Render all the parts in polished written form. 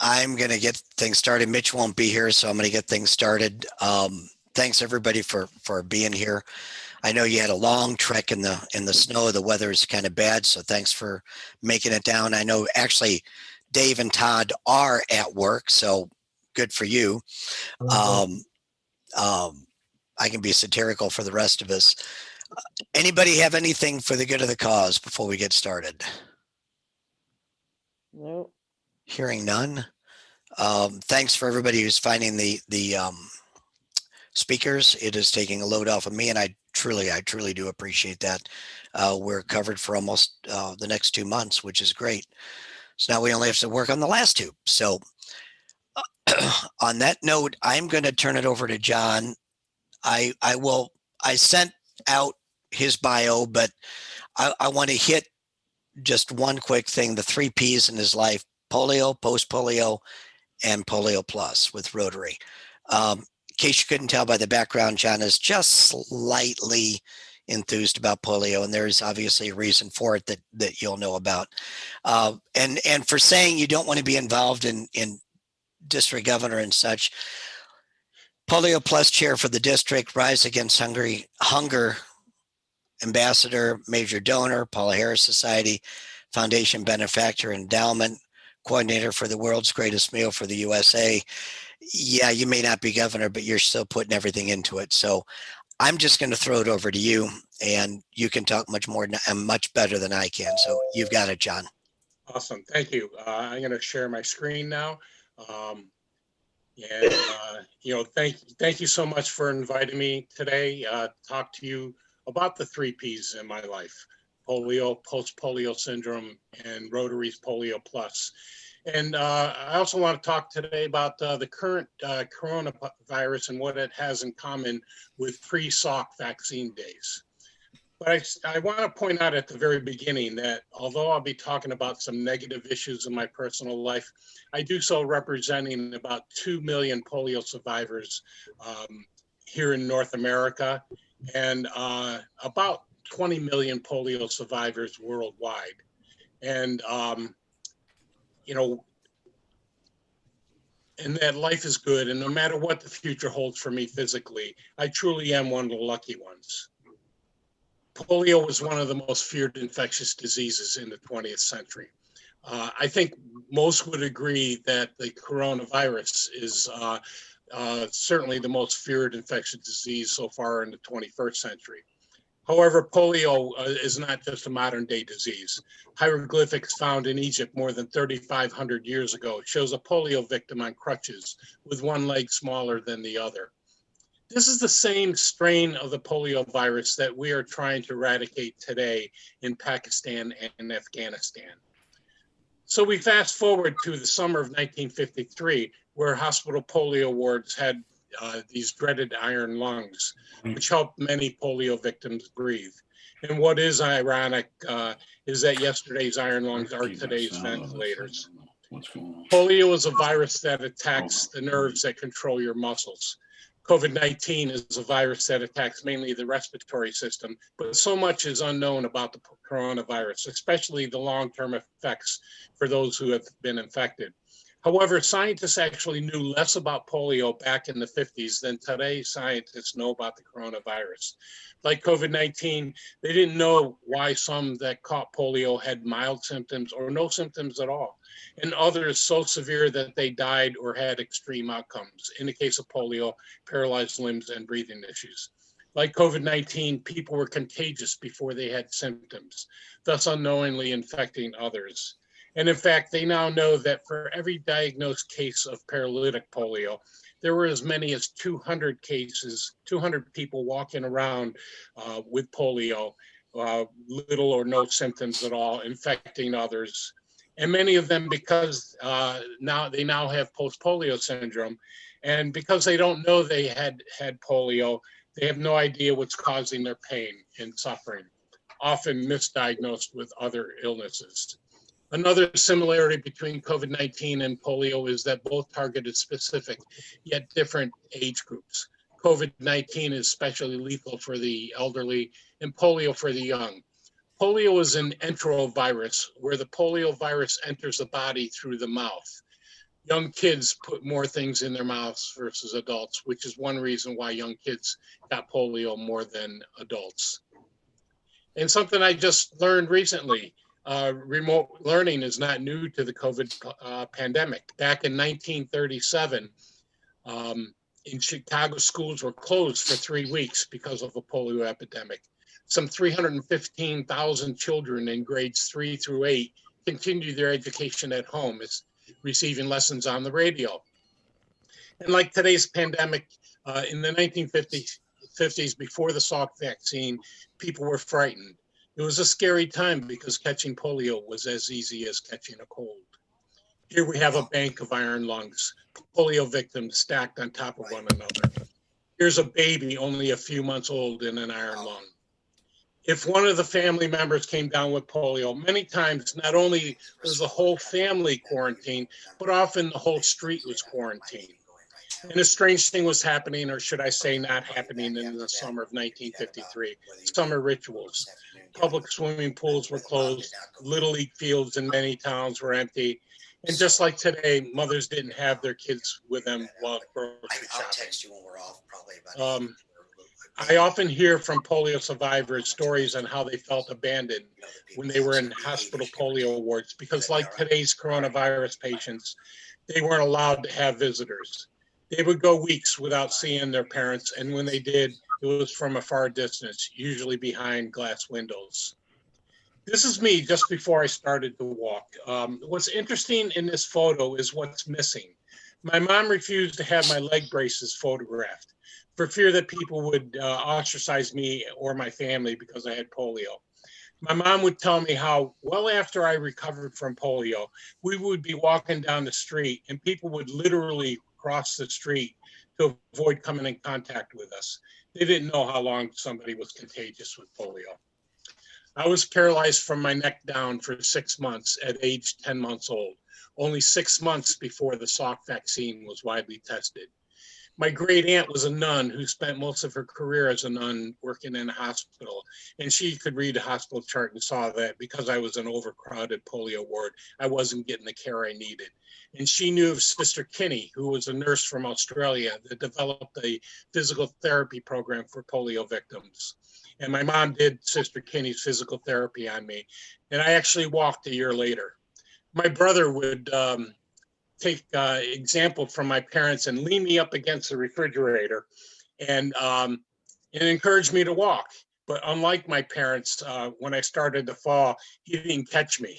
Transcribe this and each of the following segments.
I'm going to get things started. Mitch won't be here, so I'm going to get things started. Thanks everybody for being here. I know you had a long trek in the snow. The weather is kind of bad, so thanks for making it down. I know actually Dave and Todd are at work, so good for you. Um, um, I can be satirical for the rest of us. Anybody have anything for the good of the cause before we get started? No. Hearing none. Thanks for everybody who's finding the speakers. It is taking a load off of me, and I truly do appreciate that. We're covered for almost the next 2 months, which is great. So now we only have to work on the last two. So on that note, I'm going to turn it over to John. I sent out his bio, but I want to hit just one quick thing: the 3 P's in his life: polio, post polio, and polio plus with Rotary. In case you couldn't tell by the background, John is just slightly enthused about polio, and there's obviously a reason for it that you'll know about. And for saying you don't want to be involved in district governor and such, polio plus chair for the district, Rise Against Hunger ambassador, major donor, Paula Harris Society Foundation benefactor, endowment coordinator for the world's greatest meal for the USA. Yeah, you may not be governor, but you're still putting everything into it. So I'm just going to throw it over to you, and you can talk much more and much better than I can. So you've got it, John. Awesome. Thank you. I'm going to share my screen now. Um, thank you so much for inviting me today to talk to you about the 3 Ps in my life: polio, post-polio syndrome, and Rotary's Polio Plus. And I also want to talk today about the current coronavirus and what it has in common with pre-Salk vaccine days. But I want to point out at the very beginning that although I'll be talking about some negative issues in my personal life, I do so representing about 2 million polio survivors here in North America, and about 20 million polio survivors worldwide. And, and that life is good. And no matter what the future holds for me physically, I truly am one of the lucky ones. Polio was one of the most feared infectious diseases in the 20th century. I think most would agree that the coronavirus is certainly the most feared infectious disease so far in the 21st century. However, polio is not just a modern day disease. Hieroglyphics found in Egypt more than 3,500 years ago shows a polio victim on crutches with one leg smaller than the other. This is the same strain of the polio virus that we are trying to eradicate today in Pakistan and Afghanistan. So we fast forward to the summer of 1953, where hospital polio wards had these dreaded iron lungs, which helped many polio victims breathe. And what is ironic is that yesterday's iron lungs are today's ventilators. Polio is a virus that attacks the nerves that control your muscles. COVID-19 is a virus that attacks mainly the respiratory system, but so much is unknown about the coronavirus, especially the long-term effects for those who have been infected. However, scientists actually knew less about polio back in the 50s than today scientists know about the coronavirus. Like COVID-19, they didn't know why some that caught polio had mild symptoms or no symptoms at all, and others so severe that they died or had extreme outcomes. In the case of polio, paralyzed limbs and breathing issues. Like COVID-19, people were contagious before they had symptoms, thus unknowingly infecting others. And in fact, they now know that for every diagnosed case of paralytic polio, there were as many as 200 cases, 200 people walking around with polio, little or no symptoms at all, infecting others. And many of them, because now have post-polio syndrome, and because they don't know they had polio, they have no idea what's causing their pain and suffering, often misdiagnosed with other illnesses. Another similarity between COVID-19 and polio is that both targeted specific yet different age groups. COVID-19 is especially lethal for the elderly and polio for the young. Polio is an enterovirus where the polio virus enters the body through the mouth. young kids put more things in their mouths versus adults, which is one reason why young kids got polio more than adults. And something I just learned recently, remote learning is not new to the COVID pandemic. Back in 1937, um, in Chicago, schools were closed for 3 weeks because of a polio epidemic. Some 315,000 children in grades 3 through 8 continued their education at home, receiving lessons on the radio. And like today's pandemic, in the 1950s, before the Salk vaccine, people were frightened. It was a scary time because catching polio was as easy as catching a cold. Here we have a bank of iron lungs, polio victims stacked on top of one another. Here's a baby only a few months old in an iron lung. If one of the family members came down with polio, many times not only was the whole family quarantined, but often the whole street was quarantined. And a strange thing was happening, or should I say not happening, in the summer of 1953. Summer rituals. Public swimming pools were closed. Little league fields in many towns were empty. And just like today, mothers didn't have their kids with them while grocery shopping. I often hear from polio survivors stories on how they felt abandoned when they were in hospital polio wards because, like today's coronavirus patients, they weren't allowed to have visitors. They would go weeks without seeing their parents, and when they did, it was from a far distance, usually behind glass windows. This is me just before I started to walk. What's interesting in this photo is what's missing. My mom refused to have my leg braces photographed for fear that people would ostracize me or my family because I had polio. My mom would tell me how, well, after I recovered from polio, we would be walking down the street and people would literally cross the street to avoid coming in contact with us. They didn't know how long somebody was contagious with polio. I was paralyzed from my neck down for 6 months at age 10 months old, only 6 months before the Salk vaccine was widely tested. My great aunt was a nun who spent most of her career as a nun working in a hospital. And she could read a hospital chart and saw that because I was in an overcrowded polio ward, I wasn't getting the care I needed. And she knew of Sister Kinney, who was a nurse from Australia that developed a physical therapy program for polio victims. And my mom did Sister Kinney's physical therapy on me. And I actually walked a year later. My brother would take example from my parents and lean me up against the refrigerator and encourage me to walk. But unlike my parents, when I started to fall, he didn't catch me.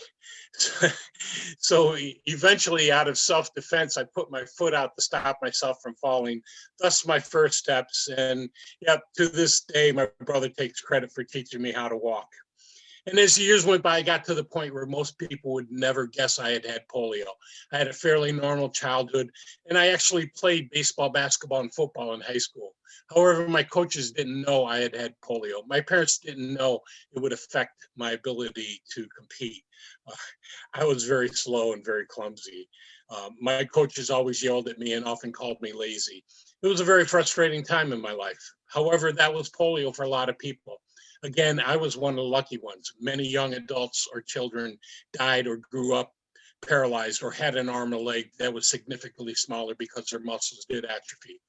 So eventually, out of self-defense, I put my foot out to stop myself from falling. Thus, my first steps. And yep, to this day, my brother takes credit for teaching me how to walk. And as years went by, I got to the point where most people would never guess I had had polio. I had a fairly normal childhood, and I actually played baseball, basketball, and football in high school. However, my coaches didn't know I had had polio. My parents didn't know it would affect my ability to compete. I was very slow and very clumsy. My coaches always yelled at me and often called me lazy. It was a very frustrating time in my life. However, that was polio for a lot of people. Again, I was one of the lucky ones. Many young adults or children died or grew up paralyzed or had an arm or leg that was significantly smaller because their muscles did atrophy.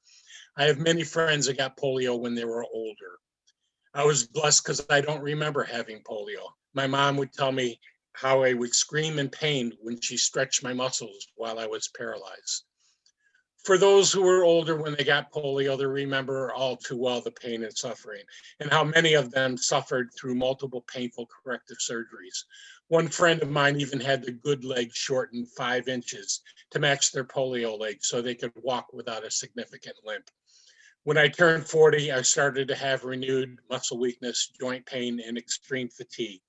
I have many friends that got polio when they were older. I was blessed because I don't remember having polio. My mom would tell me how I would scream in pain when she stretched my muscles while I was paralyzed. For those who were older when they got polio, they remember all too well the pain and suffering, and how many of them suffered through multiple painful corrective surgeries. One friend of mine even had the good leg shortened 5 inches to match their polio leg so they could walk without a significant limp. When I turned 40, I started to have renewed muscle weakness, joint pain, and extreme fatigue.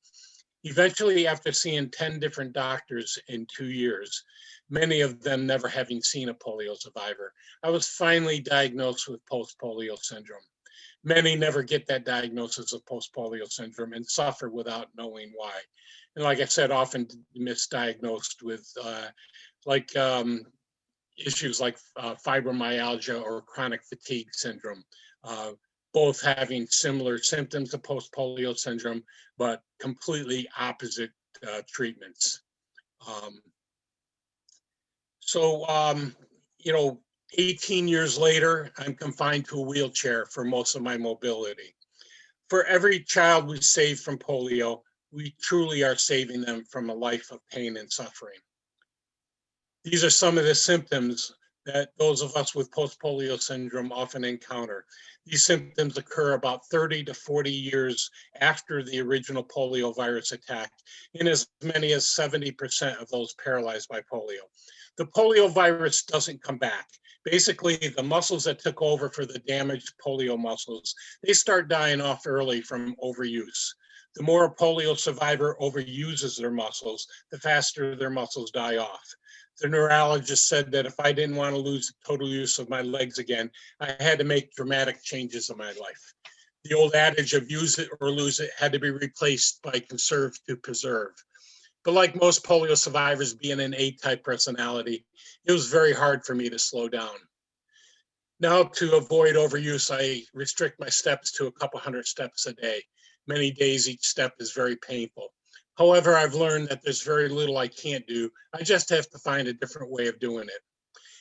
Eventually, after seeing 10 different doctors in 2 years, many of them never having seen a polio survivor, I was finally diagnosed with post-polio syndrome. Many never get that diagnosis of post-polio syndrome and suffer without knowing why. And like I said, often misdiagnosed with like issues like fibromyalgia or chronic fatigue syndrome, uh, both having similar symptoms to post-polio syndrome, but completely opposite treatments. Um, So, you know, 18 years later, I'm confined to a wheelchair for most of my mobility. For every child we save from polio, we truly are saving them from a life of pain and suffering. These are some of the symptoms that those of us with post-polio syndrome often encounter. These symptoms occur about 30 to 40 years after the original polio virus attack, in as many as 70% of those paralyzed by polio. The polio virus doesn't come back. Basically, the muscles that took over for the damaged polio muscles, they start dying off early from overuse. The more a polio survivor overuses their muscles, the faster their muscles die off. The neurologist said that if I didn't want to lose total use of my legs again, I had to make dramatic changes in my life. The old adage of use it or lose it had to be replaced by conserve to preserve. But like most polio survivors, being an A-type personality, it was very hard for me to slow down. Now, to avoid overuse, I restrict my steps to a couple hundred steps a day. Many days, each step is very painful. However, I've learned that there's very little I can't do. I just have to find a different way of doing it.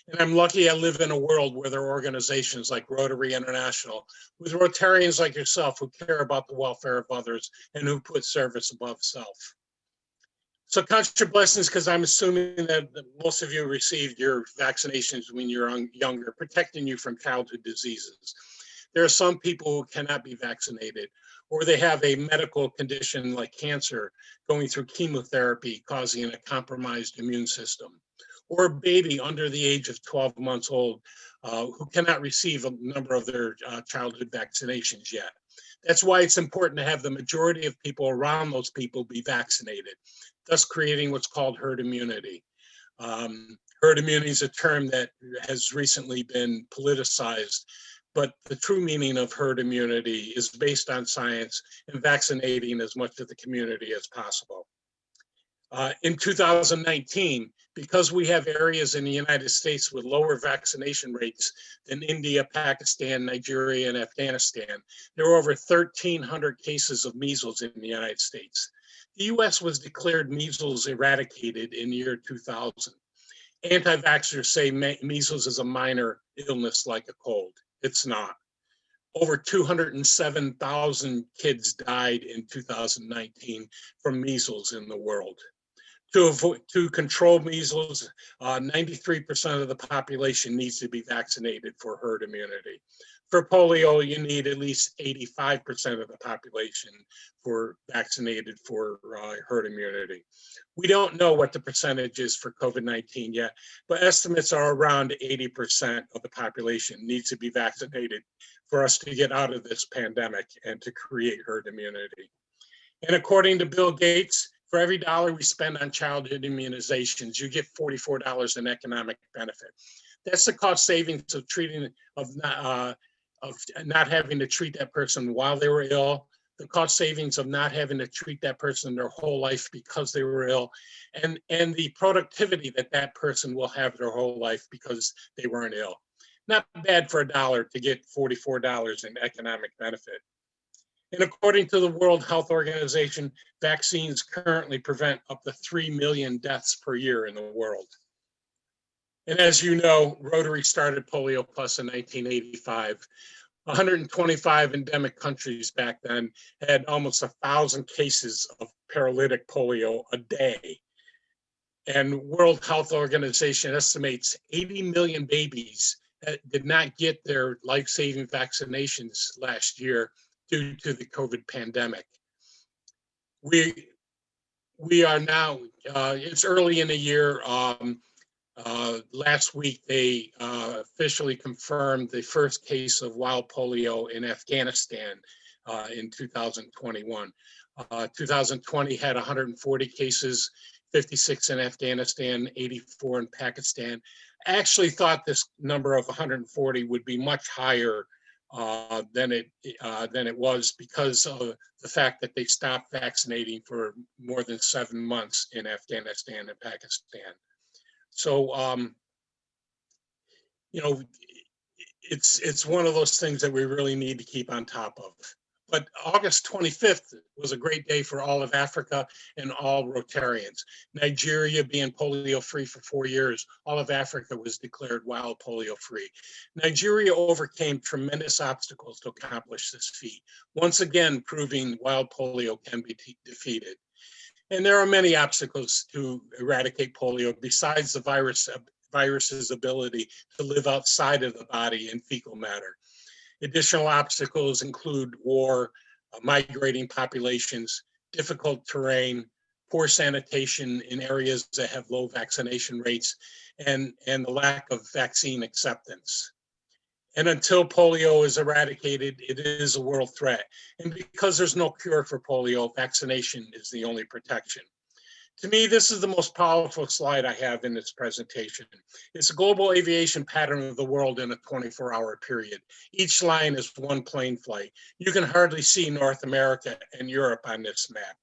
And I'm lucky I live in a world where there are organizations like Rotary International, with Rotarians like yourself who care about the welfare of others and who put service above self. So count your blessings, because I'm assuming that most of you received your vaccinations when you're younger, protecting you from childhood diseases. There are some people who cannot be vaccinated, or they have a medical condition like cancer going through chemotherapy, causing a compromised immune system, or a baby under the age of 12 months old who cannot receive a number of their childhood vaccinations yet. That's why it's important to have the majority of people around those people be vaccinated, thus creating what's called herd immunity. Herd immunity is a term that has recently been politicized, but the true meaning of herd immunity is based on science and vaccinating as much of the community as possible. In 2019, because we have areas in the United States with lower vaccination rates than India, Pakistan, Nigeria, and Afghanistan, there were over 1,300 cases of measles in the United States. The US was declared measles eradicated in the year 2000. Anti-vaxxers say measles is a minor illness like a cold. It's not. Over 207,000 kids died in 2019 from measles in the world. To control measles, 93% of the population needs to be vaccinated for herd immunity. For polio, you need at least 85% of the population for vaccinated for herd immunity. We don't know what the percentage is for COVID-19 yet, but estimates are around 80% of the population needs to be vaccinated for us to get out of this pandemic and to create herd immunity. And according to Bill Gates, for every dollar we spend on childhood immunizations, you get $44 in economic benefit. That's the cost savings of not having to treat that person while they were ill, the cost savings of not having to treat that person their whole life because they were ill, and the productivity that that person will have their whole life because they weren't ill. Not bad for a dollar to get $44 in economic benefit. And according to the World Health Organization, vaccines currently prevent up to 3 million deaths per year in the world. And as you know, Rotary started Polio Plus in 1985. 125 endemic countries back then had almost 1,000 cases of paralytic polio a day. And World Health Organization estimates 80 million babies that did not get their life-saving vaccinations last year due to the COVID pandemic. We are now, it's early in the year. Last week, they officially confirmed the first case of wild polio in Afghanistan in 2021. 2020 had 140 cases, 56 in Afghanistan, 84 in Pakistan. I actually thought this number of 140 would be much higher than it was, because of the fact that they stopped vaccinating for more than 7 months in Afghanistan and Pakistan. So, you know, it's one of those things that we really need to keep on top of. But August 25th was a great day for all of Africa and all Rotarians. Nigeria being polio free for 4 years, all of Africa was declared wild polio free. Nigeria overcame tremendous obstacles to accomplish this feat, once again proving wild polio can be defeated. And there are many obstacles to eradicate polio besides the virus's ability to live outside of the body in fecal matter. Additional obstacles include war, migrating populations, difficult terrain, poor sanitation in areas that have low vaccination rates, and the lack of vaccine acceptance. And until polio is eradicated, it is a world threat. And because there's no cure for polio, vaccination is the only protection. To me, this is the most powerful slide I have in this presentation. It's a global aviation pattern of the world in a 24-hour period. Each line is one plane flight. You can hardly see North America and Europe on this map.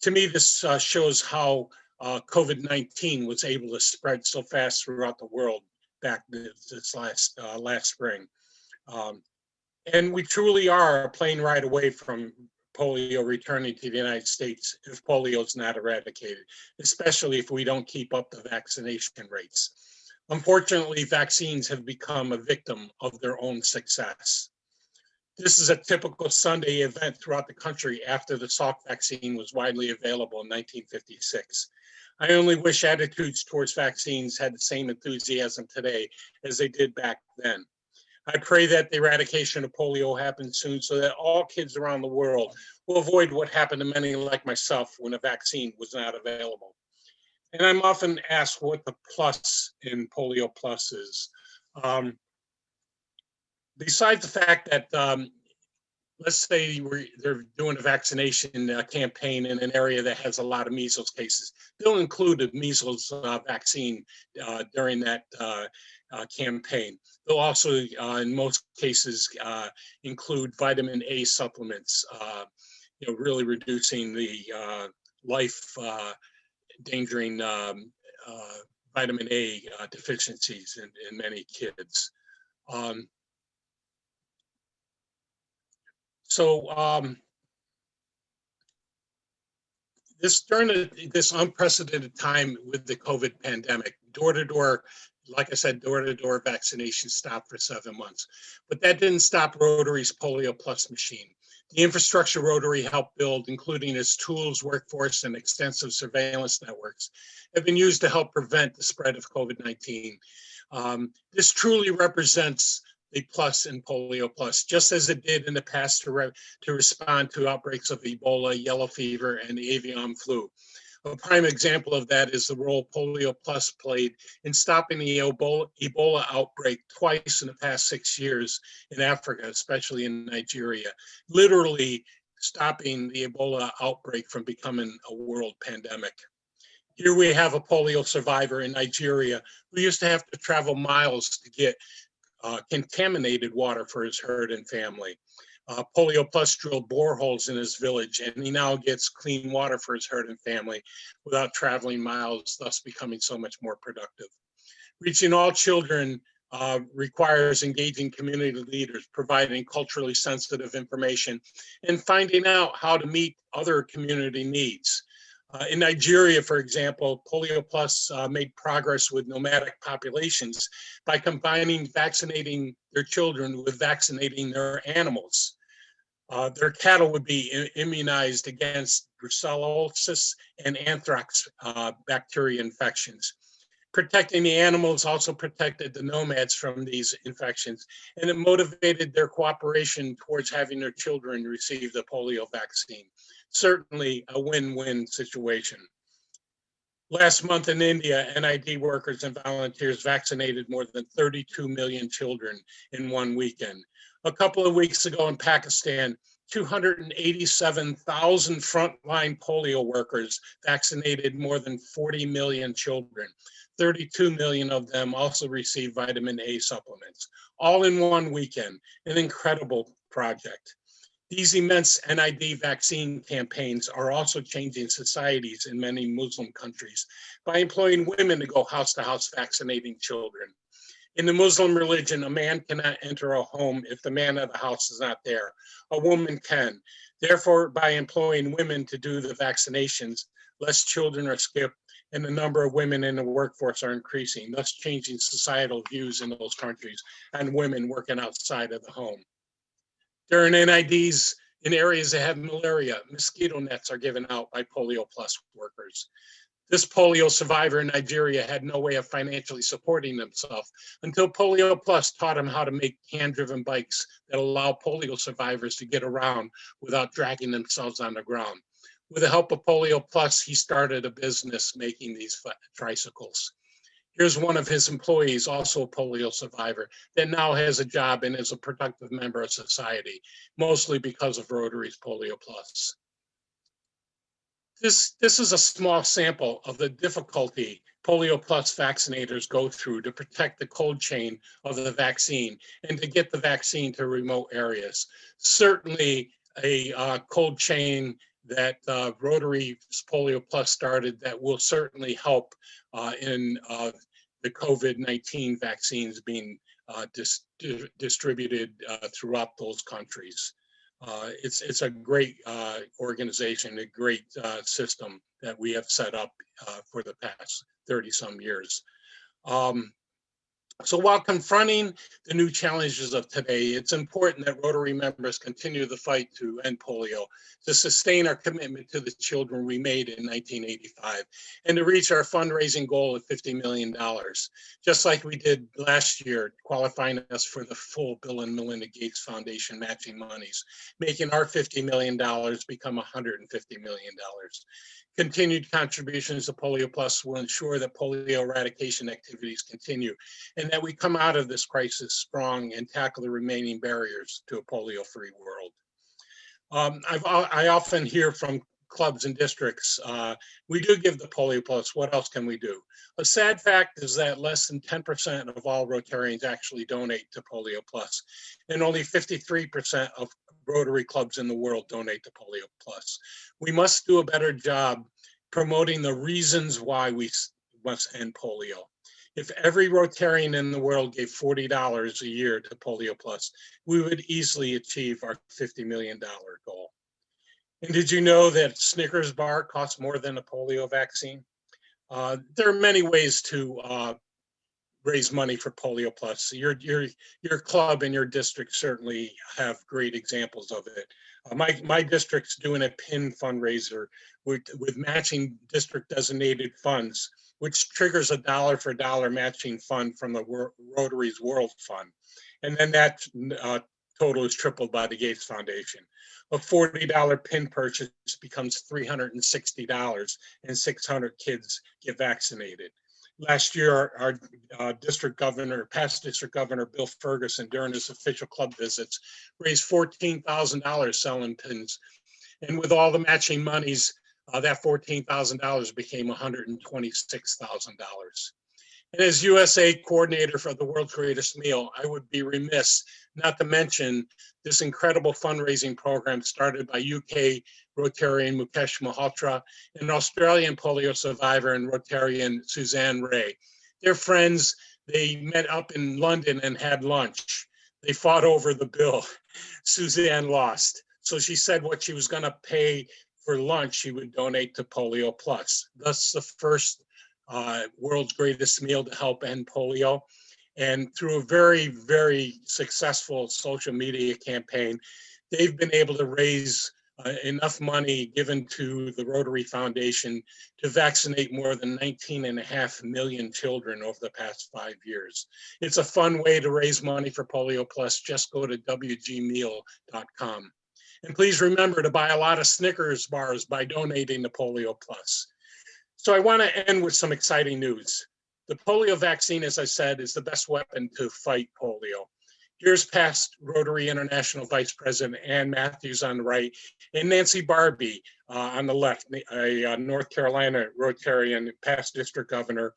To me, this shows how COVID-19 was able to spread so fast throughout the world back this last spring. And we truly are a plane ride away from polio returning to the United States if polio is not eradicated, especially if we don't keep up the vaccination rates. Unfortunately, vaccines have become a victim of their own success. This is a typical Sunday event throughout the country after the Salk vaccine was widely available in 1956. I only wish attitudes towards vaccines had the same enthusiasm today as they did back then. I pray that the eradication of polio happens soon so that all kids around the world will avoid what happened to many like myself when a vaccine was not available. And I'm often asked what the plus in Polio Plus is. Besides the fact that, let's say they're doing a vaccination campaign in an area that has a lot of measles cases, they'll include a measles vaccine during that campaign. They'll also, in most cases, include vitamin A supplements, really reducing the life-endangering vitamin A deficiencies in many kids. During this unprecedented time with the COVID pandemic, door-to-door, like I said, door-to-door vaccination stopped for 7 months. But that didn't stop Rotary's Polio Plus machine. The infrastructure Rotary helped build, including its tools, workforce, and extensive surveillance networks, have been used to help prevent the spread of COVID-19. This truly represents the plus in Polio Plus, just as it did in the past to respond to outbreaks of Ebola, yellow fever, and the avian flu. A prime example of that is the role Polio Plus played in stopping the Ebola outbreak twice in the past 6 years in Africa, especially in Nigeria, literally stopping the Ebola outbreak from becoming a world pandemic. Here we have a polio survivor in Nigeria who used to have to travel miles to get contaminated water for his herd and family. Polio Plus drilled boreholes in his village, and he now gets clean water for his herd and family without traveling miles, thus becoming so much more productive. Reaching all children requires engaging community leaders, providing culturally sensitive information, and finding out how to meet other community needs. In Nigeria, for example, Polio Plus made progress with nomadic populations by combining vaccinating their children with vaccinating their animals. Their cattle would be immunized against brucellosis and anthrax bacteria infections. Protecting the animals also protected the nomads from these infections, and it motivated their cooperation towards having their children receive the polio vaccine. Certainly a win-win situation. Last month in India, NID workers and volunteers vaccinated more than 32 million children in one weekend. A couple of weeks ago in Pakistan, 287,000 frontline polio workers vaccinated more than 40 million children. 32 million of them also received vitamin A supplements, all in one weekend, an incredible project. These immense NID vaccine campaigns are also changing societies in many Muslim countries by employing women to go house to house vaccinating children. In the Muslim religion, a man cannot enter a home if the man of the house is not there. A woman can. Therefore, by employing women to do the vaccinations, less children are skipped and the number of women in the workforce are increasing, thus changing societal views in those countries on women working outside of the home. During NIDs in areas that have malaria, mosquito nets are given out by Polio Plus workers. This polio survivor in Nigeria had no way of financially supporting himself until Polio Plus taught him how to make hand-driven bikes that allow polio survivors to get around without dragging themselves on the ground. With the help of Polio Plus, he started a business making these tricycles. Here's one of his employees, also a polio survivor, that now has a job and is a productive member of society, mostly because of Rotary's Polio Plus. This is a small sample of the difficulty Polio Plus vaccinators go through to protect the cold chain of the vaccine and to get the vaccine to remote areas. Certainly a cold chain that Rotary Polio Plus started that will certainly help in the COVID-19 vaccines being distributed throughout those countries. It's a great organization, a great system that we have set up for the past 30 some years. So while confronting the new challenges of today, it's important that Rotary members continue the fight to end polio, to sustain our commitment to the children we made in 1985, and to reach our fundraising goal of $50 million, just like we did last year, qualifying us for the full Bill and Melinda Gates Foundation matching monies, making our $50 million become $150 million. Continued contributions to Polio Plus will ensure that polio eradication activities continue and that we come out of this crisis strong and tackle the remaining barriers to a polio-free world. I often hear from clubs and districts, we do give the Polio Plus, what else can we do? A sad fact is that less than 10% of all Rotarians actually donate to Polio Plus, and only 53% of Rotary clubs in the world donate to Polio Plus. We must do a better job promoting the reasons why we must end polio. If every Rotarian in the world gave $40 a year to Polio Plus, we would easily achieve our $50 million goal. And did you know that Snickers bar costs more than a polio vaccine? There are many ways to raise money for Polio Plus. Your club and your district certainly have great examples of it. My district's doing a PIN fundraiser with matching district designated funds, which triggers a dollar for dollar matching fund from the Rotary's World Fund. And then that total is tripled by the Gates Foundation. A $40 PIN purchase becomes $360 and 600 kids get vaccinated. Last year, our district governor, past district governor, Bill Ferguson, during his official club visits, raised $14,000 selling pins. And with all the matching monies, that $14,000 became $126,000. And as USA coordinator for the World's Greatest Meal, I would be remiss not to mention this incredible fundraising program started by UK Rotarian Mukesh Malhotra and Australian polio survivor and Rotarian Suzanne Ray. They're friends. They met up in London and had lunch. They fought over the bill. Suzanne lost. So she said what she was going to pay for lunch, she would donate to Polio Plus. Thus the first World's Greatest Meal to help end polio. And through a very, very successful social media campaign, they've been able to raise enough money given to the Rotary Foundation to vaccinate more than 19.5 million children over the past 5 years. It's a fun way to raise money for Polio Plus. Just go to wgmeal.com. And please remember to buy a lot of Snickers bars by donating to Polio Plus. So I want to end with some exciting news. The polio vaccine, as I said, is the best weapon to fight polio. Here's past Rotary International Vice President Ann Matthews on the right, and Nancy Barbie on the left, a North Carolina Rotarian, past district governor,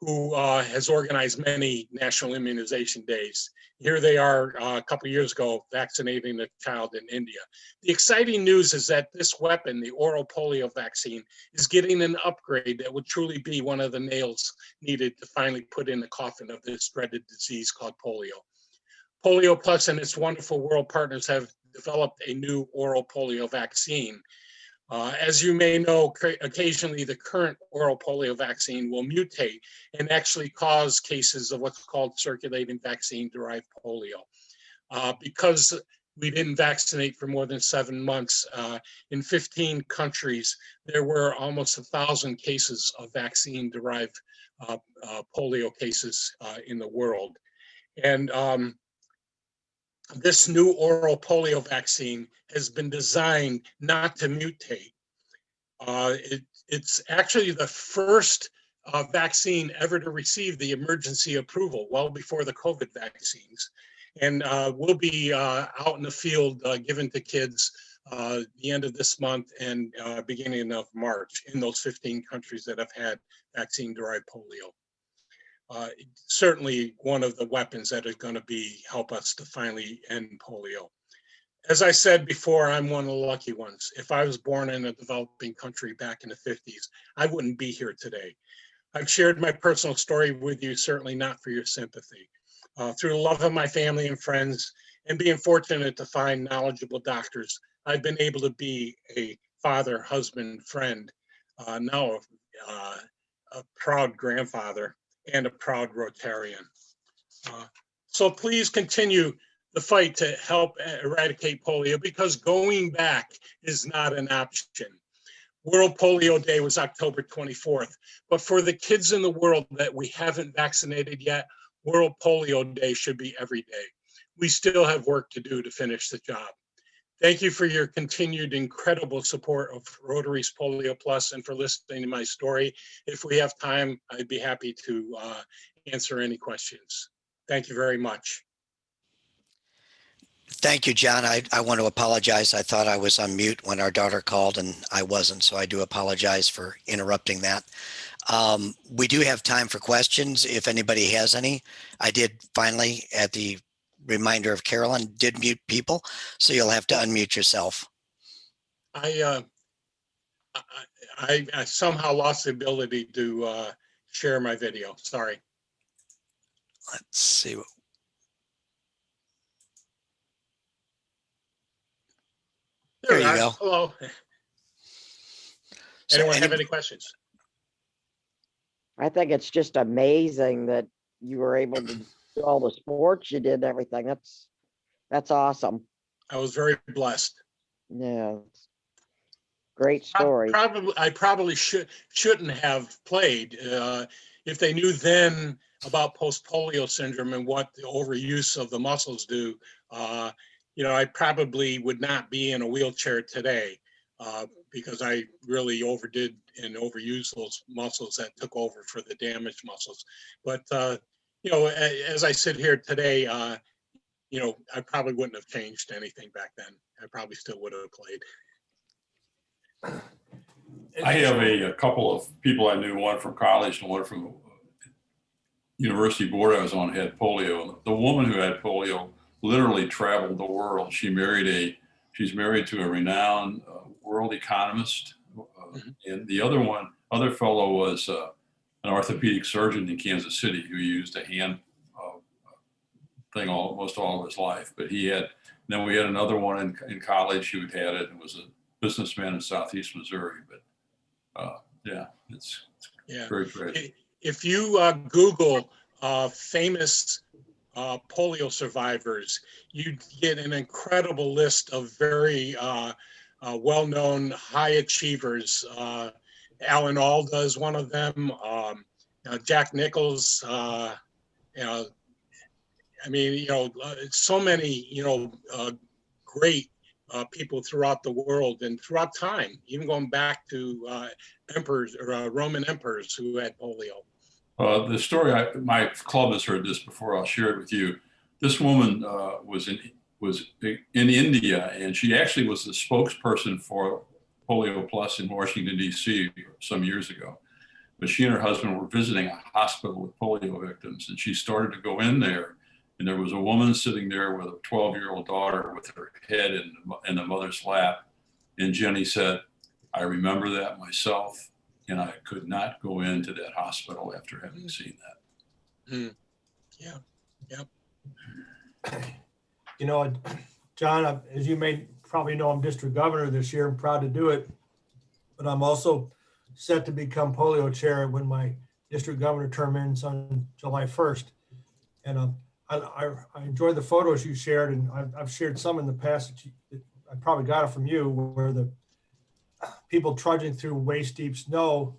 who has organized many national immunization days. Here they are a couple of years ago vaccinating a child in India. The exciting news is that this weapon, the oral polio vaccine, is getting an upgrade that would truly be one of the nails needed to finally put in the coffin of this dreaded disease called polio. Polio Plus and its wonderful world partners have developed a new oral polio vaccine. As you may know, occasionally the current oral polio vaccine will mutate and actually cause cases of what's called circulating vaccine-derived polio. Because we didn't vaccinate for more than 7 months, in 15 countries, there were almost 1,000 cases of vaccine-derived polio cases in the world. And this new oral polio vaccine has been designed not to mutate. It's actually the first vaccine ever to receive the emergency approval, well before the COVID vaccines. And will be out in the field given to kids the end of this month and beginning of March in those 15 countries that have had vaccine-derived polio. Certainly one of the weapons that is going to help us to finally end polio. As I said before, I'm one of the lucky ones. If I was born in a developing country back in the 50s, I wouldn't be here today. I've shared my personal story with you, certainly not for your sympathy. Through the love of my family and friends and being fortunate to find knowledgeable doctors, I've been able to be a father, husband, friend, now a proud grandfather and a proud Rotarian. So please continue the fight to help eradicate polio, because going back is not an option. World Polio Day was October 24th, but for the kids in the world that we haven't vaccinated yet, World Polio Day should be every day. We still have work to do to finish the job. Thank you for your continued incredible support of Rotary's Polio Plus and for listening to my story. If we have time, I'd be happy to answer any questions. Thank you very much. Thank you, John. I want to apologize. I thought I was on mute when our daughter called and I wasn't, so I do apologize for interrupting that. We do have time for questions if anybody has any. I did finally, at the reminder of Carolyn, did mute people, so you'll have to unmute yourself. I somehow lost the ability to share my video. Sorry. Let's see. There you go. Hello. Anyone have any questions? I think it's just amazing that you were able to do all the sports you did and everything. That's awesome. I was very blessed. Yeah. Great story. I probably shouldn't have played. If they knew then about post-polio syndrome and what the overuse of the muscles do, I probably would not be in a wheelchair today because I really overdid and overused those muscles that took over for the damaged muscles. But, as I sit here today, I probably wouldn't have changed anything back then. I probably still would have played. I have a couple of people I knew, one from college and one from university board I was on, had polio. The woman who had polio literally traveled the world. She's married to a renowned world economist. And the other fellow was an orthopedic surgeon in Kansas City who used a hand thing almost all of his life. But then we had another one in college who had it and was a businessman in Southeast Missouri. But it's very tragic. If you Google famous polio survivors, you get an incredible list of very well-known high achievers. Alan Alda is one of them. Jack Nichols. So many great people throughout the world and throughout time, even going back to emperors or Roman emperors who had polio. The story, my club has heard this before. I'll share it with you. This woman was in India, and she actually was the spokesperson for Polio Plus in Washington, D.C. some years ago. but she and her husband were visiting a hospital with polio victims, and she started to go in there, and there was a woman sitting there with a 12-year-old daughter with her head in the mother's lap. And Jenny said, I remember that myself, and I could not go into that hospital after having seen that. Mm. Yeah. You know, John, as you may probably know, I'm district governor this year. I'm proud to do it. But I'm also set to become polio chair when my district governor term ends on July 1st. And I enjoyed the photos you shared, and I've shared some in the past. I probably got it from you, where the people trudging through waist deep snow.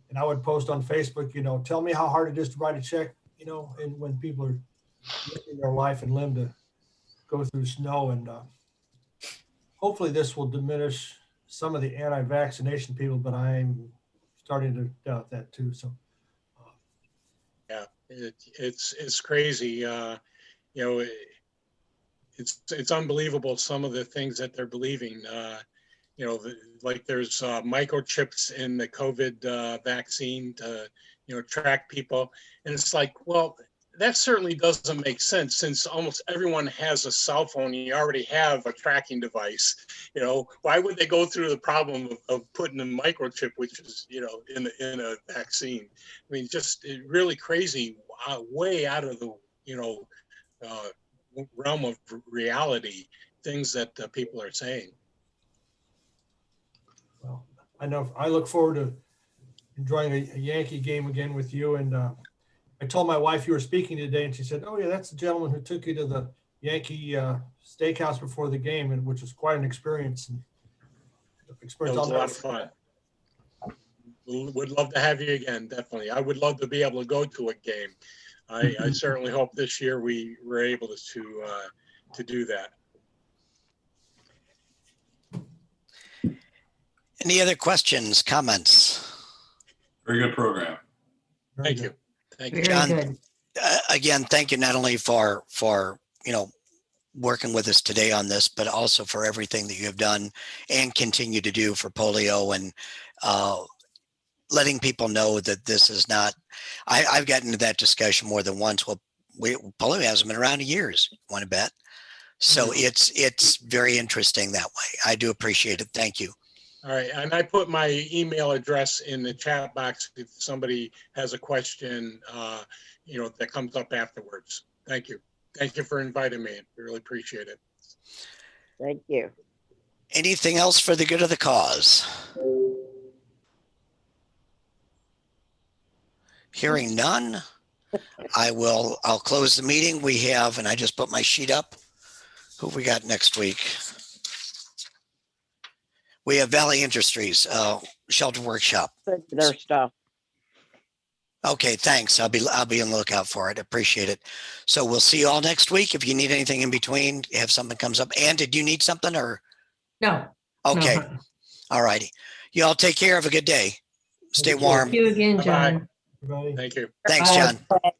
And I would post on Facebook, you know, tell me how hard it is to write a check, you know, and when people are risking their life and limb to go through snow. And hopefully this will diminish some of the anti-vaccination people, but I'm starting to doubt that too. So Yeah, it's crazy. You know, it's unbelievable some of the things that they're believing. You know, like there's microchips in the COVID vaccine to, you know, track people, and it's like, well, that certainly doesn't make sense, since almost everyone has a cell phone. You already have a tracking device. You know, why would they go through the problem of putting a microchip, which is, you know, in a vaccine? I mean, just really crazy, way out of the, you know, realm of reality, things that people are saying. well, I know I look forward to enjoying a Yankee game again with you. And I told my wife you were speaking today, and she said, "Oh yeah, that's the gentleman who took you to the Yankee steakhouse before the game," and which was quite an experience. And It experience was a I'll lot never of fun. Would love to have you again, definitely. I would love to be able to go to a game. I certainly hope this year we were able to do that. Any other questions, comments? Very good program. very Thank good. you. Thank you. Very John, good. Again, thank you not only for you know, working with us today on this, but also for everything that you have done and continue to do for polio, and letting people know that this is not. I've gotten into that discussion more than once. Well, polio hasn't been around in years. Want to bet? So it's very interesting that way. I do appreciate it. Thank you. All right, and I put my email address in the chat box if somebody has a question, you know, that comes up afterwards. Thank you. Thank you for inviting me. I really appreciate it. Thank you. Anything else for the good of the cause? Hearing none, I'll close the meeting. We have, and I just put my sheet up. Who we got next week? We have Valley Industries, shelter workshop. Their stuff. Okay, thanks. I'll be on the lookout for it. Appreciate it. So we'll see you all next week. If you need anything in between, if something comes up. Ann, did you need something or? No. Okay. No. All righty. You all take care. Have a good day. Stay Thank you. warm. Thank you again, Bye-bye. John. Everybody. Thank you. Thanks, Bye. John.